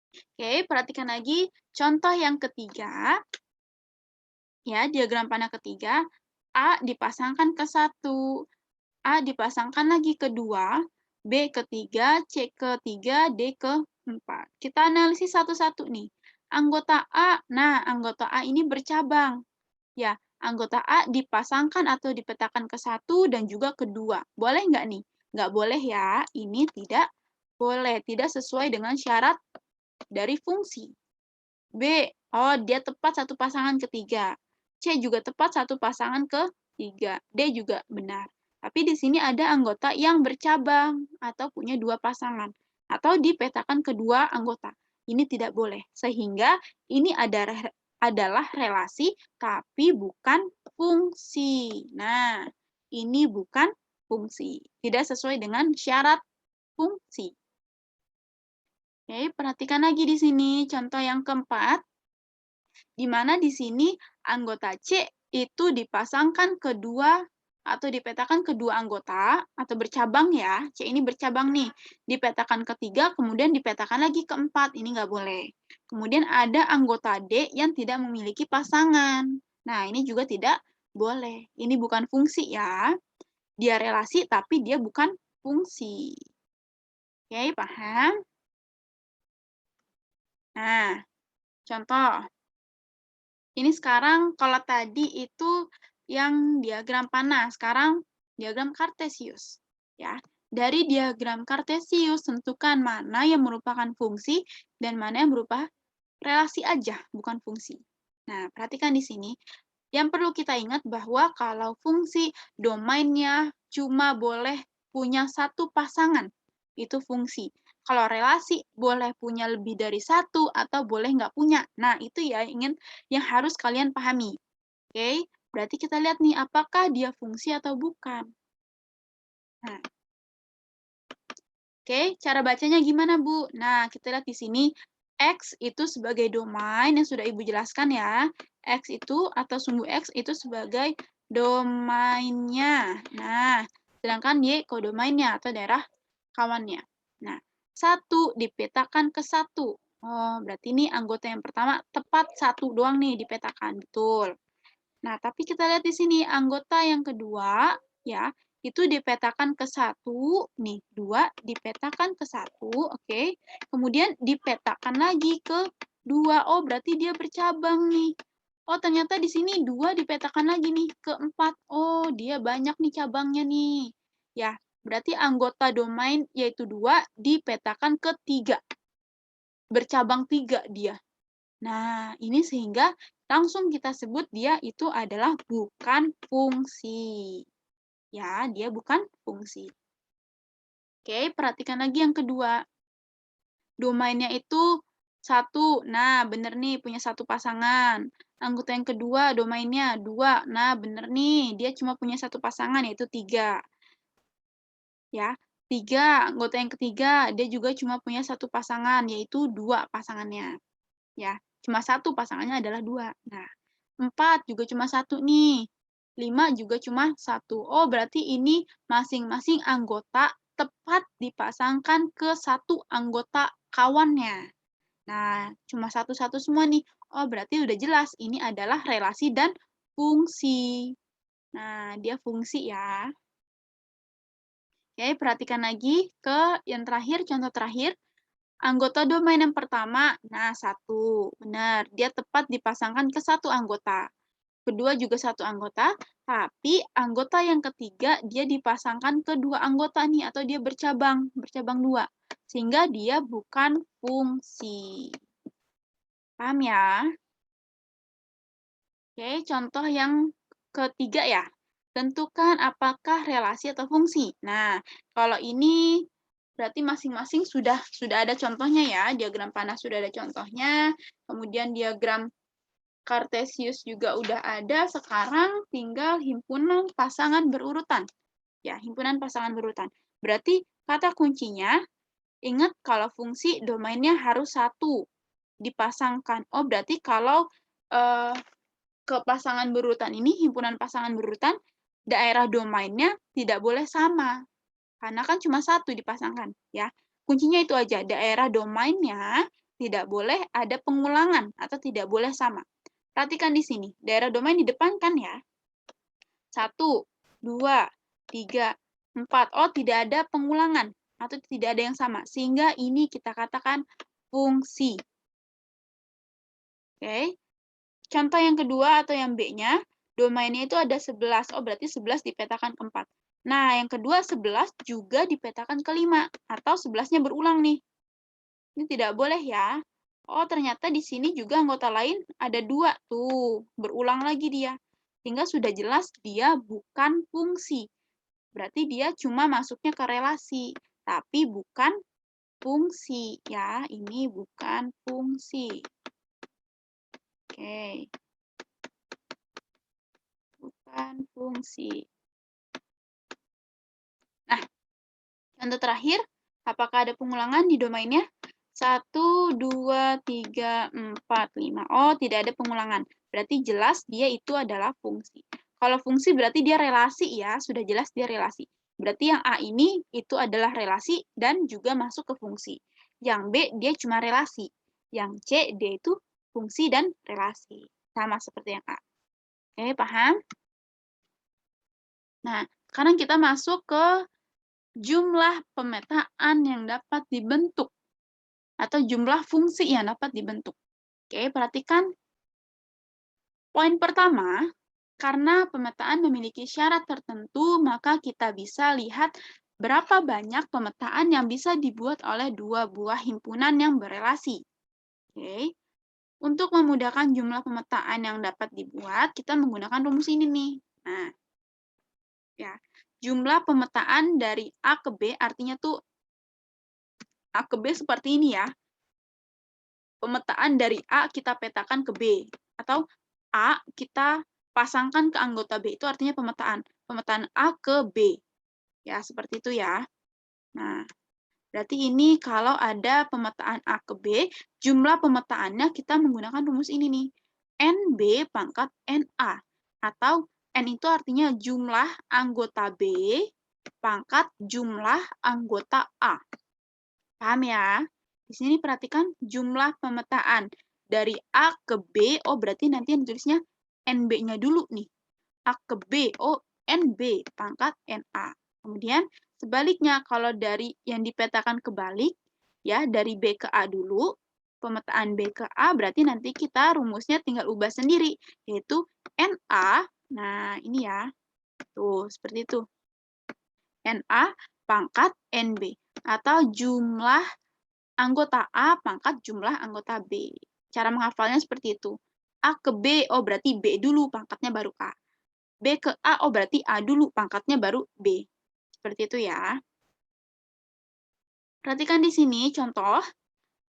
Speaker 1: Oke, perhatikan lagi contoh yang ketiga. Ya, diagram panah ketiga, A dipasangkan ke 1, A dipasangkan lagi ke 2, B ke 3, C ke 3, D ke 4. Kita analisis satu-satu nih. Anggota A, nah anggota A ini bercabang. Ya, anggota A dipasangkan atau dipetakan ke 1 dan juga ke 2. Boleh nggak nih? Nggak boleh ya, ini tidak boleh, tidak sesuai dengan syarat dari fungsi. B, oh dia tepat satu pasangan ketiga. C juga tepat satu pasangan ketiga. D juga benar. Tapi di sini ada anggota yang bercabang atau punya dua pasangan. Atau dipetakan kedua anggota. Ini tidak boleh. Sehingga ini adalah relasi tapi bukan fungsi. Nah, ini bukan fungsi. Tidak sesuai dengan syarat fungsi. Oke, perhatikan lagi di sini contoh yang keempat, di mana di sini anggota C itu dipasangkan kedua atau dipetakan kedua anggota atau bercabang ya. C ini bercabang nih. Dipetakan ketiga, kemudian dipetakan lagi keempat. Ini nggak boleh. Kemudian ada anggota D yang tidak memiliki pasangan. Nah, ini juga tidak boleh. Ini bukan fungsi ya. Dia relasi, tapi dia bukan fungsi. Oke, paham? Nah, contoh. Ini sekarang kalau tadi itu yang diagram panah, sekarang diagram kartesius. Ya, dari diagram kartesius tentukan mana yang merupakan fungsi dan mana yang berupa relasi aja, bukan fungsi. Nah, perhatikan di sini. Yang perlu kita ingat bahwa kalau fungsi domainnya cuma boleh punya satu pasangan, itu fungsi. Kalau relasi boleh punya lebih dari satu atau boleh nggak punya. Nah, itu ya yang harus kalian pahami. Oke, berarti kita lihat nih apakah dia fungsi atau bukan. Nah, oke, cara bacanya gimana, Bu? Nah, kita lihat di sini X itu sebagai domain yang sudah Ibu jelaskan ya. X itu atau sumbu X itu sebagai domainnya. Nah, sedangkan Y kodomainnya atau daerah kawannya. Nah, satu dipetakan ke satu. Oh, berarti ini anggota yang pertama tepat satu doang nih dipetakan, betul. Nah, tapi kita lihat di sini anggota yang kedua, ya, itu dipetakan ke satu, nih, dua dipetakan ke satu, oke. Kemudian dipetakan lagi ke dua, oh berarti dia bercabang nih. Oh ternyata di sini dua dipetakan lagi nih ke empat, oh dia banyak nih cabangnya nih. Ya, berarti anggota domain yaitu dua dipetakan ke tiga, bercabang tiga dia. Nah, ini sehingga langsung kita sebut dia itu adalah bukan fungsi. Ya, dia bukan fungsi. Oke, perhatikan lagi yang kedua. Domainnya itu satu. Nah, bener nih, punya satu pasangan. Anggota yang kedua, domainnya dua. Nah, bener nih, dia cuma punya satu pasangan, yaitu tiga. Ya, tiga. Anggota yang ketiga, dia juga cuma punya satu pasangan, yaitu dua pasangannya. Ya, cuma satu pasangannya adalah dua. Nah, 4 juga cuma satu nih. 5 juga cuma satu. Oh, berarti ini masing-masing anggota tepat dipasangkan ke satu anggota kawannya. Nah, cuma satu-satu semua nih. Oh, berarti udah jelas ini adalah relasi dan fungsi. Nah, dia fungsi ya. Oke, perhatikan lagi ke yang terakhir, contoh terakhir. Anggota domain yang pertama, nah satu, benar. Dia tepat dipasangkan ke satu anggota. Kedua juga satu anggota, tapi anggota yang ketiga dia dipasangkan ke dua anggota nih, atau dia bercabang dua. Sehingga dia bukan fungsi. Paham ya? Oke, contoh yang ketiga ya. Tentukan apakah relasi atau fungsi. Nah, kalau ini berarti masing-masing sudah ada contohnya ya. Diagram panah sudah ada contohnya. Kemudian diagram Kartesius juga udah ada. Sekarang tinggal himpunan pasangan berurutan. Ya, himpunan pasangan berurutan. Berarti kata kuncinya, ingat kalau fungsi domainnya harus satu dipasangkan. Oh, berarti kalau ke pasangan berurutan ini, himpunan pasangan berurutan, daerah domainnya tidak boleh sama. Karena kan cuma satu dipasangkan, ya. Kuncinya itu aja, daerah domainnya tidak boleh ada pengulangan atau tidak boleh sama. Perhatikan di sini, daerah domain di depan kan ya. 1, 2, 3, 4. Oh, tidak ada pengulangan atau tidak ada yang sama. Sehingga ini kita katakan fungsi. Oke. Contoh yang kedua atau yang B-nya, domainnya itu ada 11. Oh, berarti 11 dipetakan ke 4. Nah, yang kedua 11 juga dipetakan ke 5. Atau 11-nya berulang nih. Ini tidak boleh ya. Oh, ternyata di sini juga anggota lain ada 2. Tuh, berulang lagi dia. Sehingga sudah jelas dia bukan fungsi. Berarti dia cuma masuknya ke relasi. Tapi bukan fungsi. Ya, ini bukan fungsi. Oke. Bukan fungsi. Nah, contoh terakhir, apakah ada pengulangan di domainnya? 1, 2, 3, 4, 5. Oh, tidak ada pengulangan. Berarti jelas dia itu adalah fungsi. Kalau fungsi berarti dia relasi ya, sudah jelas dia relasi. Berarti yang A ini itu adalah relasi dan juga masuk ke fungsi. Yang B dia cuma relasi. Yang C dia itu fungsi dan relasi. Sama seperti yang A. Oke, paham? Nah, sekarang kita masuk ke jumlah pemetaan yang dapat dibentuk atau jumlah fungsi yang dapat dibentuk. Oke, perhatikan poin pertama, karena pemetaan memiliki syarat tertentu, maka kita bisa lihat berapa banyak pemetaan yang bisa dibuat oleh dua buah himpunan yang berelasi. Oke. Untuk memudahkan jumlah pemetaan yang dapat dibuat, kita menggunakan rumus ini nih. Nah, ya. Jumlah pemetaan dari A ke B artinya tuh A ke B seperti ini ya. Pemetaan dari A kita petakan ke B atau A kita pasangkan ke anggota B, itu artinya pemetaan. Pemetaan A ke B. Ya, seperti itu ya. Nah, berarti ini kalau ada pemetaan A ke B, jumlah pemetaannya kita menggunakan rumus ini nih. NB pangkat NA. Atau N itu artinya jumlah anggota B pangkat jumlah anggota A. Paham ya? Di sini perhatikan jumlah pemetaan. Dari A ke B, oh berarti nanti yang tulisnya NB-nya dulu nih. A ke B, oh NB pangkat NA. Kemudian sebaliknya, kalau dari yang dipetakan kebalik, ya dari B ke A dulu, pemetaan B ke A, berarti nanti kita rumusnya tinggal ubah sendiri, yaitu NA, nah ini ya, tuh seperti itu. NA pangkat NB, atau jumlah anggota A pangkat jumlah anggota B. Cara menghafalnya seperti itu. A ke B, oh berarti B dulu, pangkatnya baru A. B ke A, oh berarti A dulu, pangkatnya baru B. Seperti itu ya. Perhatikan di sini contoh.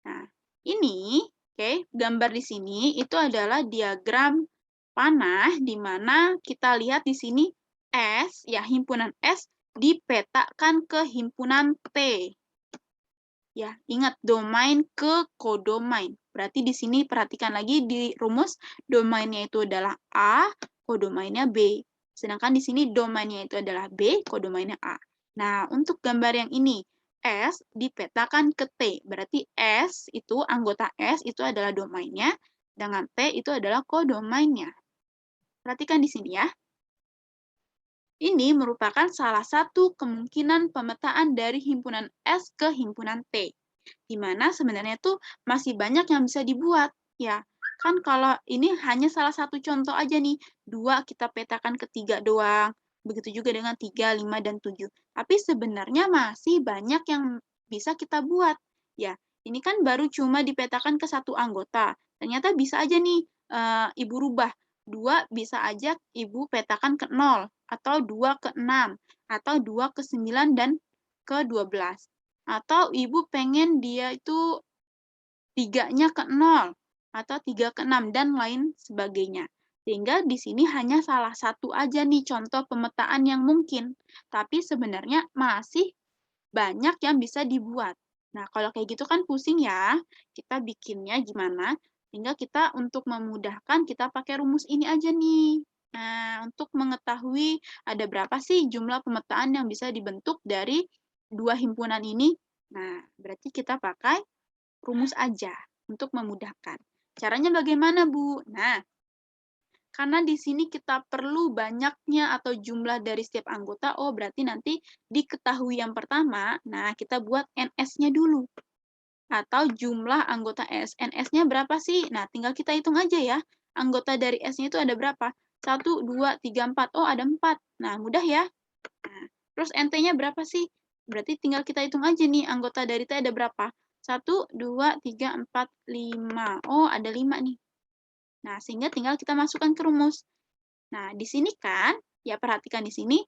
Speaker 1: Nah, ini, oke, gambar di sini itu adalah diagram panah di mana kita lihat di sini S, ya himpunan S dipetakan ke himpunan T. Ya, ingat domain ke kodomain. Berarti di sini perhatikan lagi di rumus domainnya itu adalah A, kodomainnya B. Sedangkan di sini domainnya itu adalah B, kodomainnya A. Nah, untuk gambar yang ini, S dipetakan ke T. Berarti S itu, anggota S itu adalah domainnya, dengan T itu adalah kodomainnya. Perhatikan di sini ya. Ini merupakan salah satu kemungkinan pemetaan dari himpunan S ke himpunan T. Di mana sebenarnya tuh masih banyak yang bisa dibuat. Ya, kan kalau ini hanya salah satu contoh aja nih. 2 kita petakan ke 3 doang. Begitu juga dengan 3, 5, dan 7. Tapi sebenarnya masih banyak yang bisa kita buat. Ya, ini kan baru cuma dipetakan ke satu anggota. Ternyata bisa aja nih Ibu rubah. 2 bisa aja Ibu petakan ke 0, atau 2 ke 6, atau 2 ke 9, dan ke 12. Atau Ibu pengen dia itu 3-nya ke 0, atau 3 ke 6, dan lain sebagainya. Sehingga di sini hanya salah satu aja nih contoh pemetaan yang mungkin. Tapi sebenarnya masih banyak yang bisa dibuat. Nah, kalau kayak gitu kan pusing ya. Kita bikinnya gimana? Sehingga kita untuk memudahkan, kita pakai rumus ini aja nih. Nah, untuk mengetahui ada berapa sih jumlah pemetaan yang bisa dibentuk dari dua himpunan ini, nah, berarti kita pakai rumus aja untuk memudahkan. Caranya bagaimana, Bu? Nah, karena di sini kita perlu banyaknya atau jumlah dari setiap anggota, oh berarti nanti diketahui yang pertama, nah kita buat NS-nya dulu. Atau jumlah anggota S. NS-nya berapa sih? Nah, tinggal kita hitung aja ya. Anggota dari S-nya itu ada berapa? 1, 2, 3, 4. Oh, ada 4. Nah, mudah ya. Nah, terus NT-nya berapa sih? Berarti tinggal kita hitung aja nih, anggota dari T ada berapa? 1, 2, 3, 4, 5. Oh, ada 5 nih. Nah, sehingga tinggal kita masukkan ke rumus. Nah, di sini kan, ya perhatikan di sini,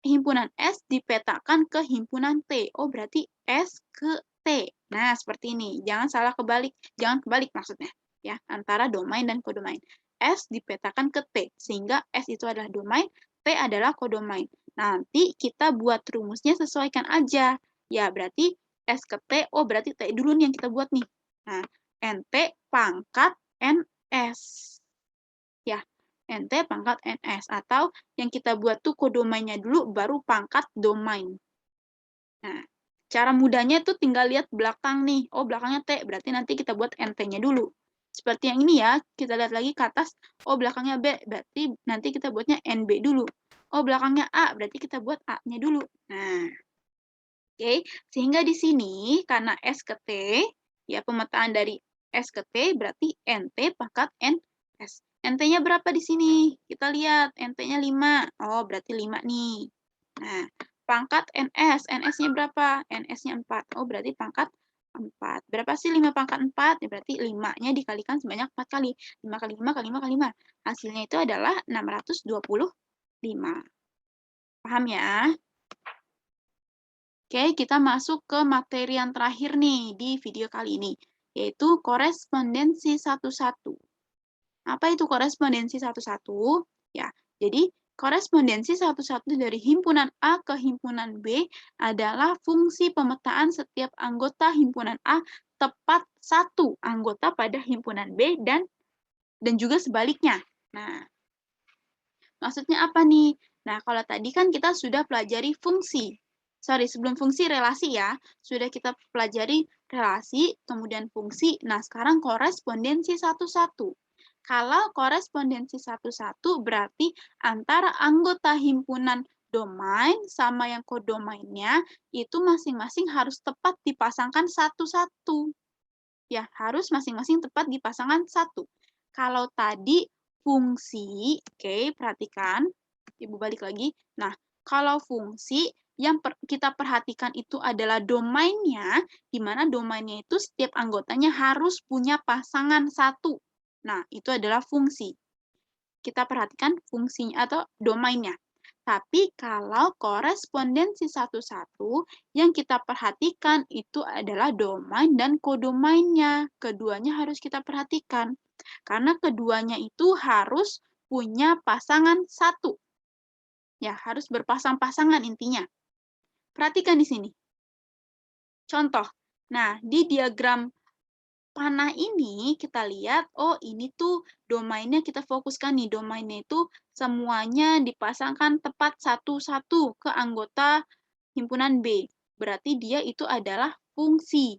Speaker 1: himpunan S dipetakan ke himpunan T. Oh, berarti S ke T. Nah, seperti ini. Jangan salah kebalik. Jangan kebalik maksudnya. Ya, antara domain dan kodomain. S dipetakan ke T. Sehingga S itu adalah domain, T adalah kodomain. Nanti kita buat rumusnya sesuaikan aja. Ya, berarti S ke T, oh berarti T dulu nih yang kita buat nih. Nah, NT pangkat NS. Ya, NT pangkat NS. Atau yang kita buat tuh kodomainnya dulu, baru pangkat domain. Nah, cara mudahnya tuh tinggal lihat belakang nih. Oh, belakangnya T, berarti nanti kita buat NT-nya dulu. Seperti yang ini ya, kita lihat lagi ke atas. Oh, belakangnya B, berarti nanti kita buatnya NB dulu. Oh, belakangnya A, berarti kita buat A-nya dulu. Nah, oke. Sehingga di sini, karena S ke T, ya pemetaan dari S ke T berarti NT pangkat NS. NT-nya berapa di sini? Kita lihat, NT-nya 5. Oh, berarti 5 nih. Nah, pangkat NS. NS-nya berapa? NS-nya 4. Oh, berarti pangkat 4. Berapa sih 5 pangkat 4? Ya, berarti 5-nya dikalikan sebanyak 4 kali. 5 kali 5 kali 5 kali 5. Hasilnya itu adalah 625. Paham ya? Oke, kita masuk ke materi yang terakhir nih di video kali ini, yaitu korespondensi satu-satu. Apa itu korespondensi satu-satu? Ya, jadi korespondensi satu-satu dari himpunan A ke himpunan B adalah fungsi pemetaan setiap anggota himpunan A tepat satu anggota pada himpunan B dan juga sebaliknya. Nah, maksudnya apa nih? Nah, kalau tadi kan kita sudah pelajari fungsi. Sebelum fungsi relasi ya. Sudah kita pelajari relasi, kemudian fungsi. Nah, sekarang korespondensi satu-satu. Kalau korespondensi satu-satu berarti antara anggota himpunan domain sama yang kodomainnya itu masing-masing harus tepat dipasangkan satu-satu. Ya, harus masing-masing tepat dipasangkan satu. Kalau tadi fungsi, oke, perhatikan. Ibu balik lagi. Nah, kalau fungsi yang kita perhatikan itu adalah domainnya, di mana domainnya itu setiap anggotanya harus punya pasangan satu. Nah, itu adalah fungsi. Kita perhatikan fungsinya atau domainnya. Tapi kalau korespondensi satu-satu, yang kita perhatikan itu adalah domain dan kodomainnya. Keduanya harus kita perhatikan. Karena keduanya itu harus punya pasangan satu. Ya, harus berpasang-pasangan intinya. Perhatikan di sini. Contoh. Nah, di diagram panah ini kita lihat, oh ini tuh domainnya kita fokuskan nih, domainnya itu semuanya dipasangkan tepat satu-satu ke anggota himpunan B. Berarti dia itu adalah fungsi.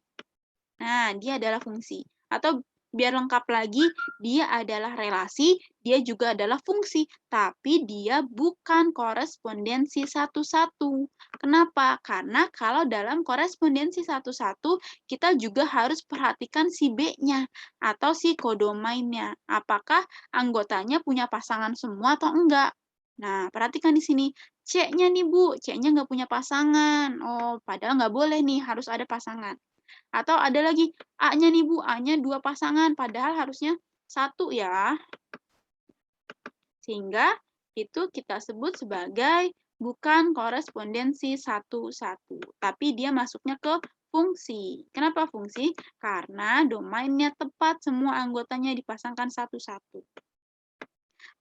Speaker 1: Nah, dia adalah fungsi. Atau biar lengkap lagi, dia adalah relasi, dia juga adalah fungsi, tapi dia bukan korespondensi satu-satu. Kenapa? Karena kalau dalam korespondensi satu-satu, kita juga harus perhatikan si B-nya atau si kodomainnya. Apakah anggotanya punya pasangan semua atau enggak? Nah, perhatikan di sini. C-nya nih, Bu. C-nya nggak punya pasangan. Oh, padahal nggak boleh nih, harus ada pasangan. Atau ada lagi, A-nya nih Bu, A-nya 2 pasangan, padahal harusnya 1 ya. Sehingga itu kita sebut sebagai bukan korespondensi satu-satu, tapi dia masuknya ke fungsi. Kenapa fungsi? Karena domainnya tepat, semua anggotanya dipasangkan satu-satu.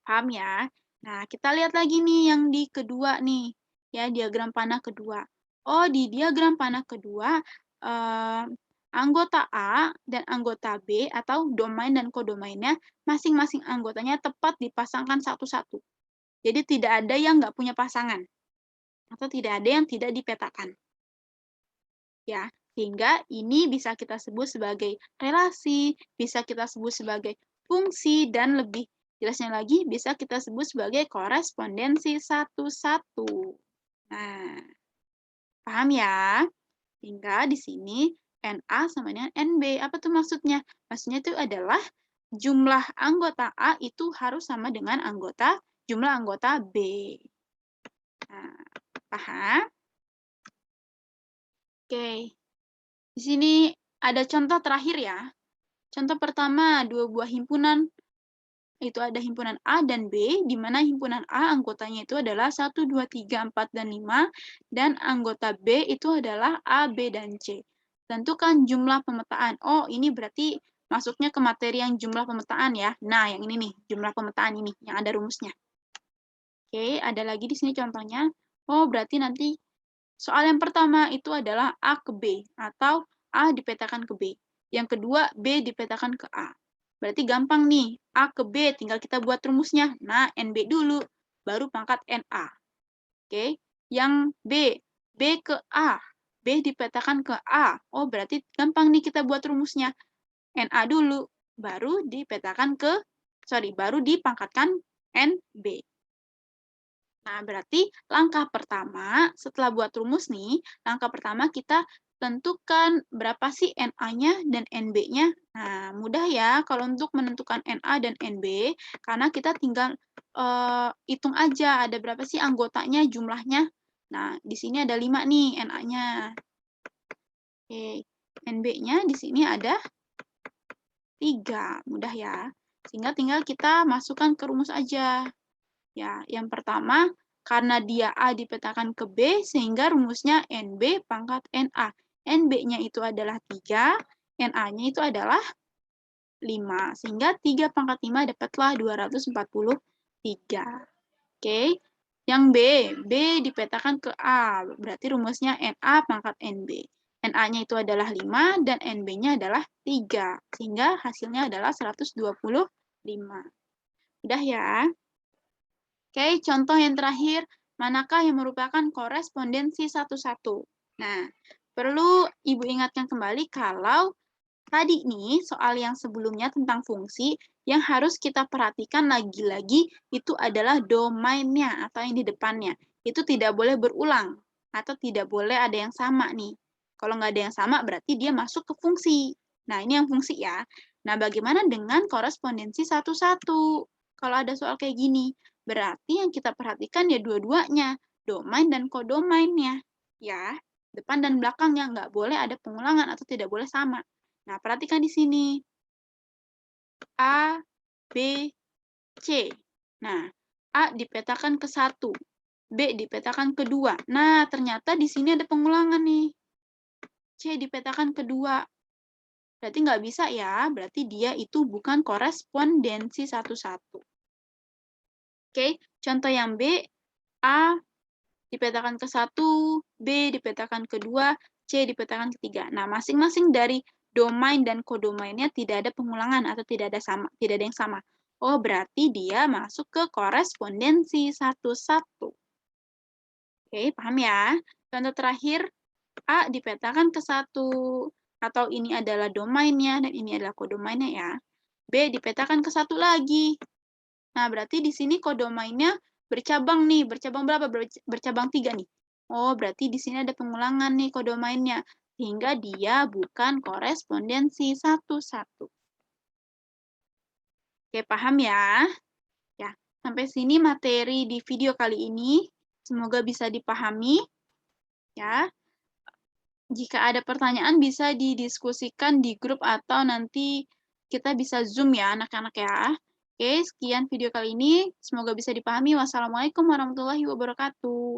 Speaker 1: Paham ya? Nah, kita lihat lagi nih yang di kedua nih, ya diagram panah kedua. Oh, di diagram panah kedua, anggota A dan anggota B atau domain dan kodomainnya, masing-masing anggotanya tepat dipasangkan satu-satu. Jadi tidak ada yang nggak punya pasangan, atau tidak ada yang tidak dipetakan. Ya, sehingga ini bisa kita sebut sebagai relasi, bisa kita sebut sebagai fungsi, dan lebih jelasnya lagi bisa kita sebut sebagai korespondensi satu-satu. Nah, paham ya? Sehingga di sini NA sama dengan NB. Apa tuh maksudnya? Maksudnya itu adalah jumlah anggota A itu harus sama dengan jumlah anggota B. Nah, paham? Oke. Di sini ada contoh terakhir ya. Contoh pertama, dua buah himpunan. Itu ada himpunan A dan B, di mana himpunan A anggotanya itu adalah 1, 2, 3, 4, dan 5, dan anggota B itu adalah A, B, dan C. Tentukan jumlah pemetaan. Oh, ini berarti masuknya ke materi yang jumlah pemetaan ya. Nah, yang ini nih, jumlah pemetaan ini, yang ada rumusnya. Oke, ada lagi di sini contohnya. Oh, berarti nanti soal yang pertama itu adalah A ke B, atau A dipetakan ke B. Yang kedua, B dipetakan ke A. Berarti gampang nih, A ke B, tinggal kita buat rumusnya. Nah, NB dulu, baru pangkat NA. Oke, yang B, B ke A, B dipetakan ke A. Oh, berarti gampang nih kita buat rumusnya. NA dulu, baru baru dipangkatkan NB. Nah, berarti langkah pertama, setelah buat rumus nih, langkah pertama kita tentukan berapa sih NA-nya dan NB-nya. Nah, mudah ya kalau untuk menentukan NA dan NB, karena kita tinggal hitung aja ada berapa sih anggotanya, jumlahnya. Nah, di sini ada 5 nih NA-nya. Oke, NB-nya di sini ada 3. Mudah ya. Sehingga tinggal kita masukkan ke rumus aja. Ya, yang pertama, karena dia A dipetakan ke B, sehingga rumusnya NB pangkat NA. NB-nya itu adalah 3, NA-nya itu adalah 5. Sehingga 3 pangkat 5 dapatlah 243. Oke, yang B dipetakan ke A, berarti rumusnya NA pangkat NB. NA-nya itu adalah 5 dan NB-nya adalah 3, sehingga hasilnya adalah 125. Udah ya? Oke, contoh yang terakhir, manakah yang merupakan korespondensi satu-satu? Nah, perlu Ibu ingatkan kembali kalau tadi nih soal yang sebelumnya tentang fungsi, yang harus kita perhatikan lagi-lagi itu adalah domainnya atau yang di depannya. Itu tidak boleh berulang atau tidak boleh ada yang sama nih. Kalau nggak ada yang sama berarti dia masuk ke fungsi. Nah, ini yang fungsi ya. Nah, bagaimana dengan korespondensi satu-satu? Kalau ada soal kayak gini, berarti yang kita perhatikan ya dua-duanya, domain dan kodomainnya. Ya, depan dan belakangnya nggak boleh ada pengulangan atau tidak boleh sama. Nah, perhatikan di sini. A, B, C. Nah, A dipetakan ke 1, B dipetakan ke 2. Nah, ternyata di sini ada pengulangan nih. C dipetakan ke 2. Berarti nggak bisa ya, berarti dia itu bukan korespondensi satu-satu. Oke, contoh yang B, A dipetakan ke 1, B dipetakan ke 2, C dipetakan ke 3. Nah, masing-masing dari domain dan kodomainnya tidak ada pengulangan atau tidak ada yang sama. Oh, berarti dia masuk ke korespondensi satu-satu. Oke, paham ya? Contoh terakhir, A dipetakan ke 1, atau ini adalah domainnya dan ini adalah kodomainnya ya. B dipetakan ke 1 lagi. Nah, berarti di sini kodomainnya bercabang nih. Bercabang berapa? Bercabang 3 nih. Oh, berarti di sini ada pengulangan nih kodomainnya. Sehingga dia bukan korespondensi satu-satu. Oke, paham ya? Ya, sampai sini materi di video kali ini. Semoga bisa dipahami. Ya, jika ada pertanyaan bisa didiskusikan di grup atau nanti kita bisa Zoom ya, anak-anak ya. Oke, sekian video kali ini. Semoga bisa dipahami. Wassalamualaikum warahmatullahi wabarakatuh.